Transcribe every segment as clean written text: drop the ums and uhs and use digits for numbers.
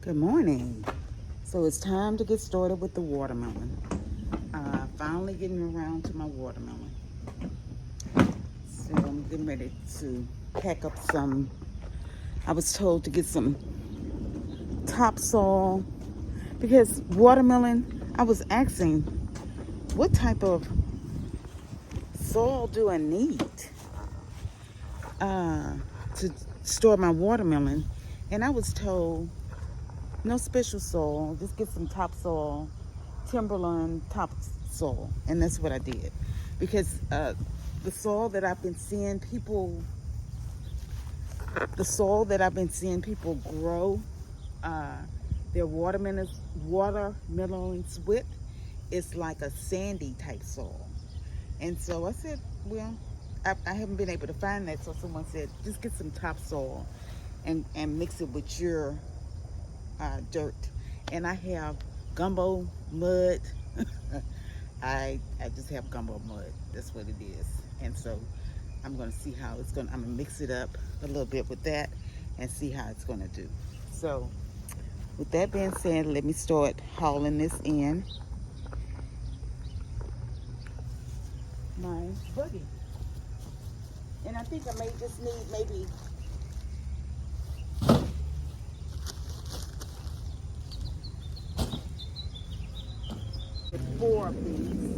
Good morning. So it's time to get started with the watermelon. Finally getting around to my watermelon. So I'm getting ready to pack up some. I was told to get some topsoil because watermelon, I was asking what type of soil do I need to store my watermelon, and I was told no special soil, just get some topsoil, timberland topsoil, and that's what I did. Because the soil that I've been seeing people, the soil that I've been seeing people grow their watermelons with, is like a sandy type soil. And so I said, well, I haven't been able to find that, so someone said just get some topsoil and mix it with your dirt. And I have gumbo mud. I just have gumbo mud. That's what it is. And so I'm gonna see how it's gonna. I'm gonna mix it up a little bit with that and see how it's gonna do. So with that being said, let me start hauling this in my buggy. And I think I may just need maybe 4 of these.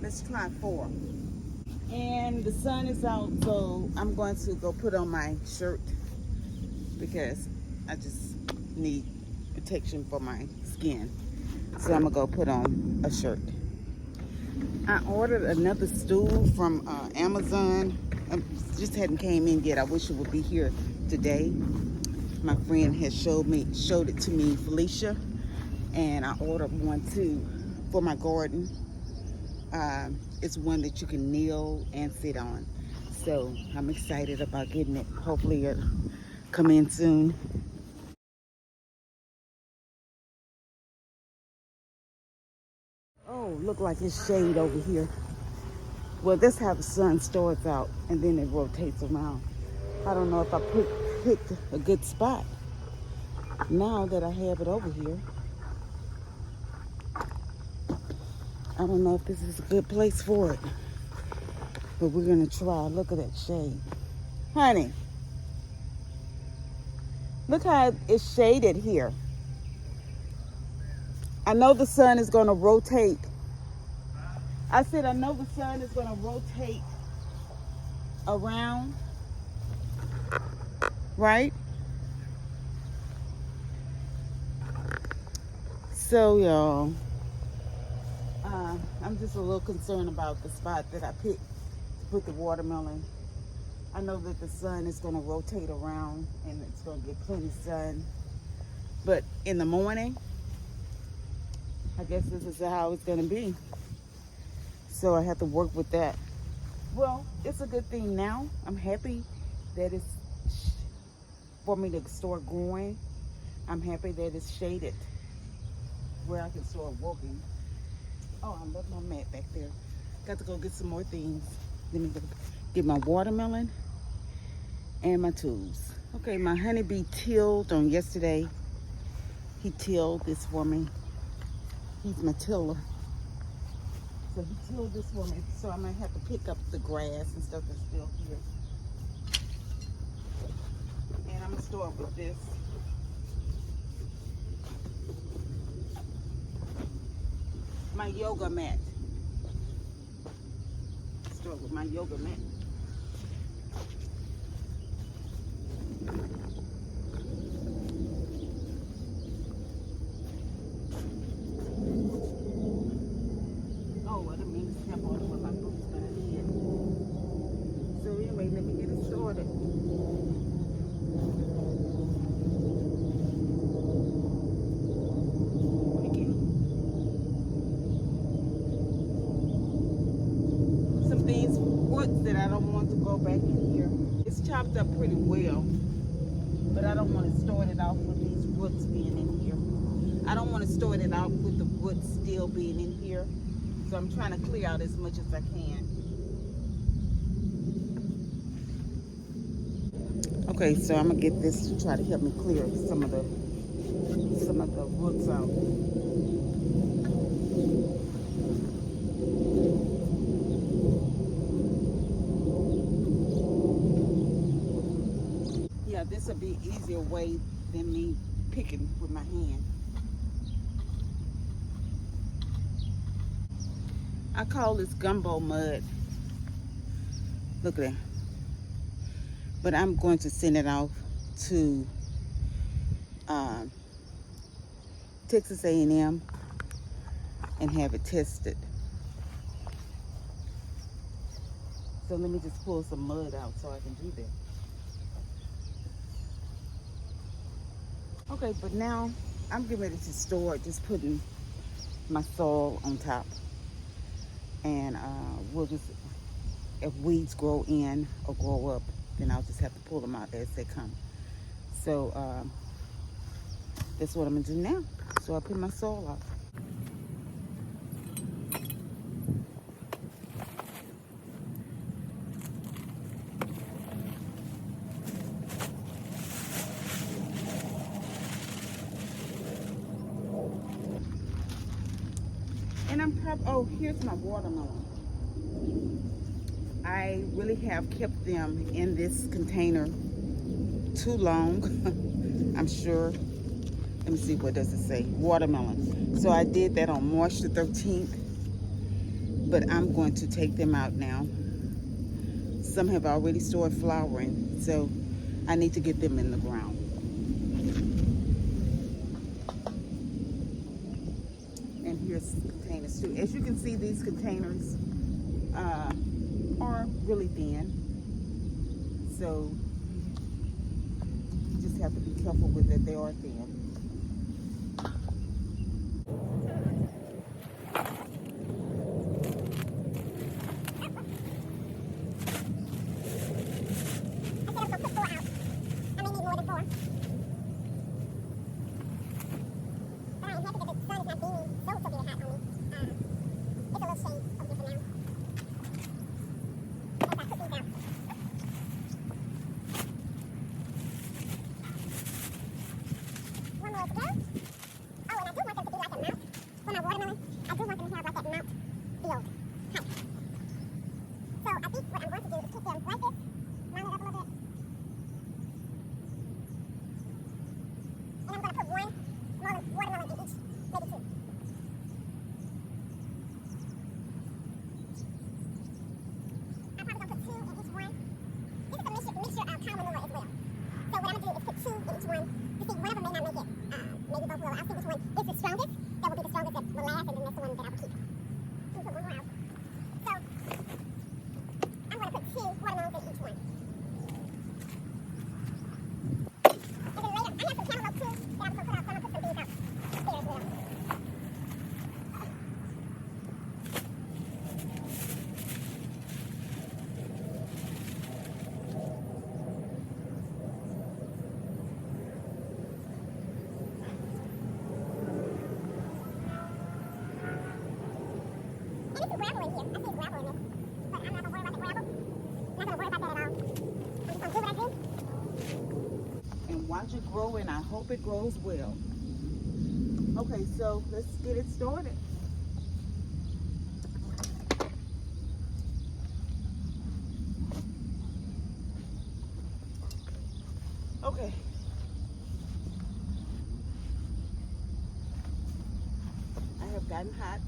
Let's try 4. And the sun is out, so I'm going to go put on my shirt because I just need protection for my skin. So I'm gonna go put on a shirt. I ordered another stool from Amazon. Just hadn't came in yet. I wish it would be here today. My friend has showed it to me, Felicia, and I ordered one too for my garden. It's one that you can kneel and sit on. So I'm excited about getting it. Hopefully it'll come in soon. Oh, look like it's shade over here. Well, that's how the sun starts out and then it rotates around. I don't know if I picked a good spot now that I have it over here. I don't know if this is a good place for it, but we're gonna try. Look at that shade. Honey, look how it's shaded here. I know the sun is gonna rotate. I said I know the sun is gonna rotate around, right? So y'all, I'm just a little concerned about the spot that I picked to put the watermelon. I know that the sun is gonna rotate around and it's gonna get plenty sun. But in the morning, I guess this is how it's gonna be. So I have to work with that. Well, it's a good thing now. I'm happy that it's for me to start growing. I'm happy that it's shaded where I can start working. Oh, I left my mat back there. Got to go get some more things. Let me go get my watermelon and my tools. Okay, my honeybee tilled on yesterday. He tilled this for me. He's my tiller. So he tilled this for me. So I might have to pick up the grass and stuff that's still here. And I'm gonna start with this. My yoga mat. Start with my yoga mat. Oh, I didn't mean to step on it with my boots, but I did. So anyway, let me get it started. Some things, woods that I don't want to go back in here. It's chopped up pretty well, but I don't want to start it off with these roots being in here. I don't want to start it out with the roots still being in here. So I'm trying to clear out as much as I can. Okay, so I'm gonna get this to try to help me clear some of the roots out. Yeah, this would be easier way than me picking with my hand. I call this gumbo mud. Look at that. But I'm going to send it off to Texas A&M and have it tested. So let me just pull some mud out so I can do that. Okay, but now I'm getting ready to store it, just putting my soil on top. And we'll just, if weeds grow in or grow up, then I'll just have to pull them out as they come. So that's what I'm gonna do now. So I'll put my soil out. And I'm oh, here's my watermelon. I really have kept them in this container too long. I'm sure. Let me see, what does it say? Watermelon. So I did that on March the 13th, but I'm going to take them out now. Some have already started flowering, so I need to get them in the ground. And here's some containers too. As you can see, these containers are really thin, so you just have to be careful with that. They are thin. And watch it grow, and I hope it grows well. Okay, so let's get it started. Okay. I have gotten hot,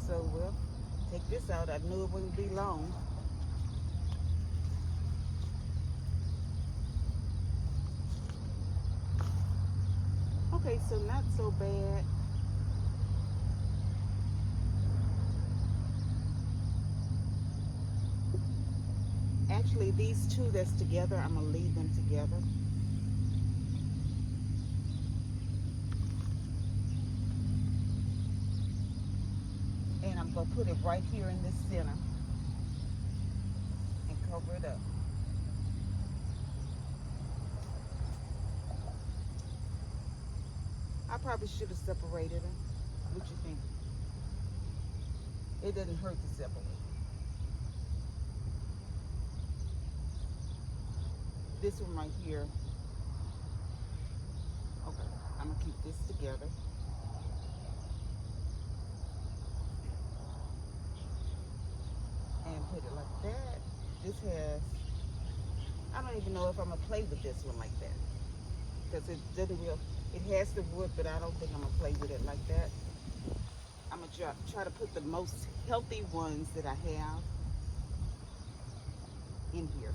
so we'll take this out. I knew it wouldn't be long. Okay, so not so bad. Actually, these two that's together, I'm gonna leave them together. And I'm gonna put it right here in this center and cover it up. I probably should have separated them. What you think? It doesn't hurt to separate. This one right here. Okay, I'm gonna keep this together. And put it like that. This has, I don't even know if I'm gonna play with this one like that. Because it doesn't real, it has the wood, but I don't think I'm gonna play with it like that. I'm gonna try to put the most healthy ones that I have in here.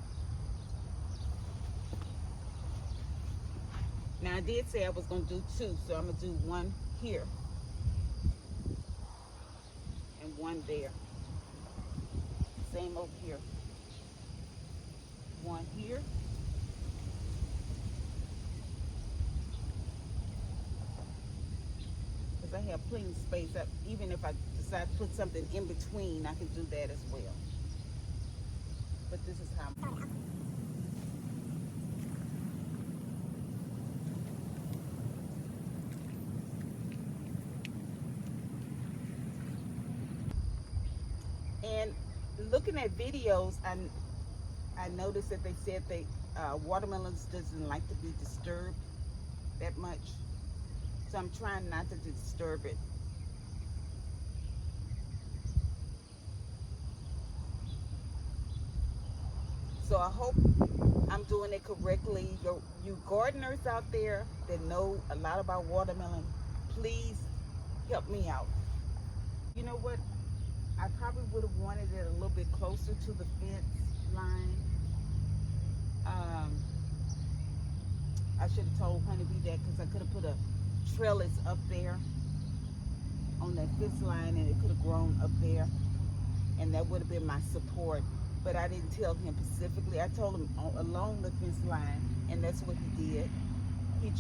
Now I did say I was gonna do two, so I'm gonna do one here and one there. Same over here. One here. Because I have plenty of space. Even if I decide to put something in between, I can do that as well. But this is how I'm. And looking at videos, I noticed that they said watermelons doesn't like to be disturbed that much. So I'm trying not to disturb it. So I hope I'm doing it correctly. You gardeners out there that know a lot about watermelon, please help me out. You know what? I probably would have wanted it a little bit closer to the fence line. I should have told Honeybee that, because I could have put a trellis up there on that fence line and it could have grown up there, and that would have been my support. But I didn't tell him specifically. I told him along the fence line, and that's what he did. He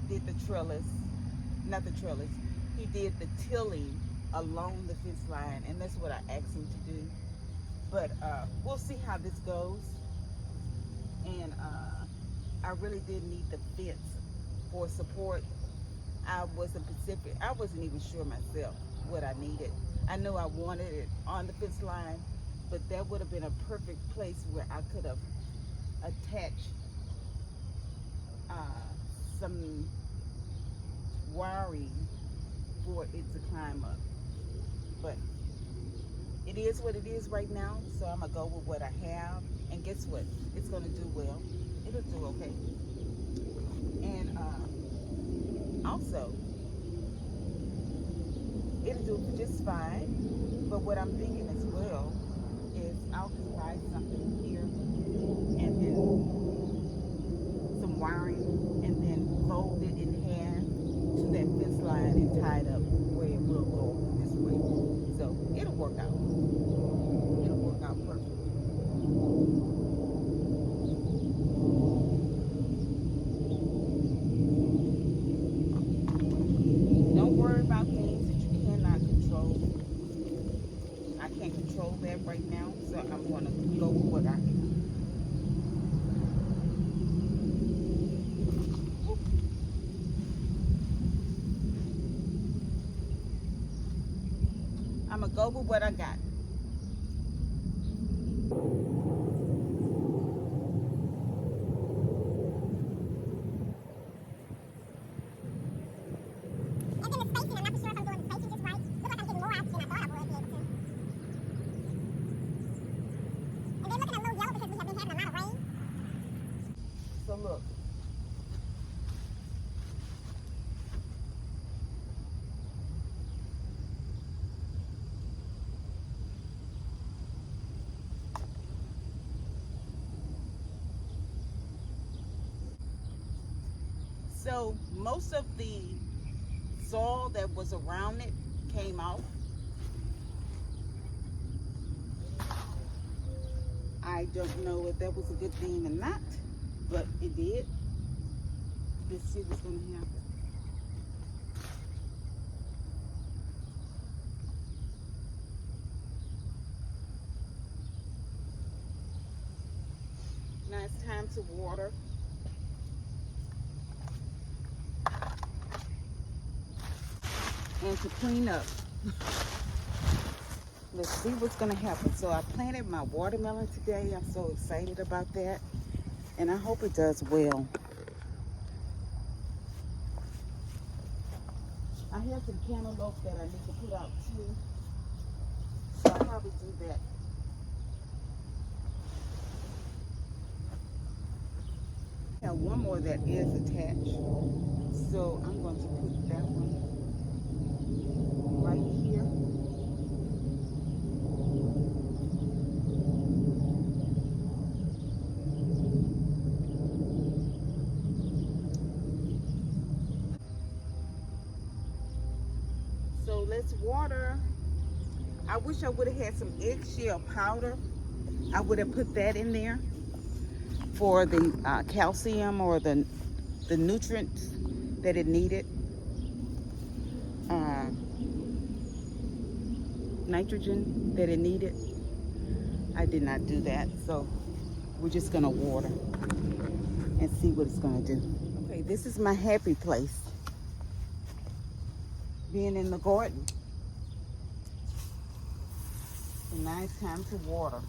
did the trellis, not the trellis, he did the tilling along the fence line, and that's what I asked him to do. But we'll see how this goes. And I really did need the fence for support. I wasn't even sure myself what I needed. I knew I wanted it on the fence line, but that would have been a perfect place where I could have attached some wiring for it to climb up. But it is what it is right now, so I'm gonna go with what I have. And guess what? It's gonna do well. It'll do okay. And also, it'll do just fine. But what I'm thinking as well is I'll just buy something here and then some wiring and then fold it in half to that fence line and tie it up where it will go this way. So it'll work out. It'll work out perfect. Don't worry about things that you cannot control. I can't control that right now, so I'm going to go with what I can. I'm going to go with what I got. So look. So most of the soil that was around it came off. I don't know if that was a good thing or not, but it did. Let's see what's going to happen. Now it's time to water. And to clean up. let's see what's gonna happen. So I planted my watermelon today. I'm so excited about that. And I hope it does well. I have some cantaloupe that I need to put out too. So I'll probably do that. I have one more that is attached. So I'm going to put that one right here. So let's water. I wish I would have had some eggshell powder. I would have put that in there for the calcium or the nutrients that it needed. Nitrogen that it needed. I did not do that, so we're just gonna water and see what it's gonna do. Okay, this is my happy place, being in the garden. And now it's time to water.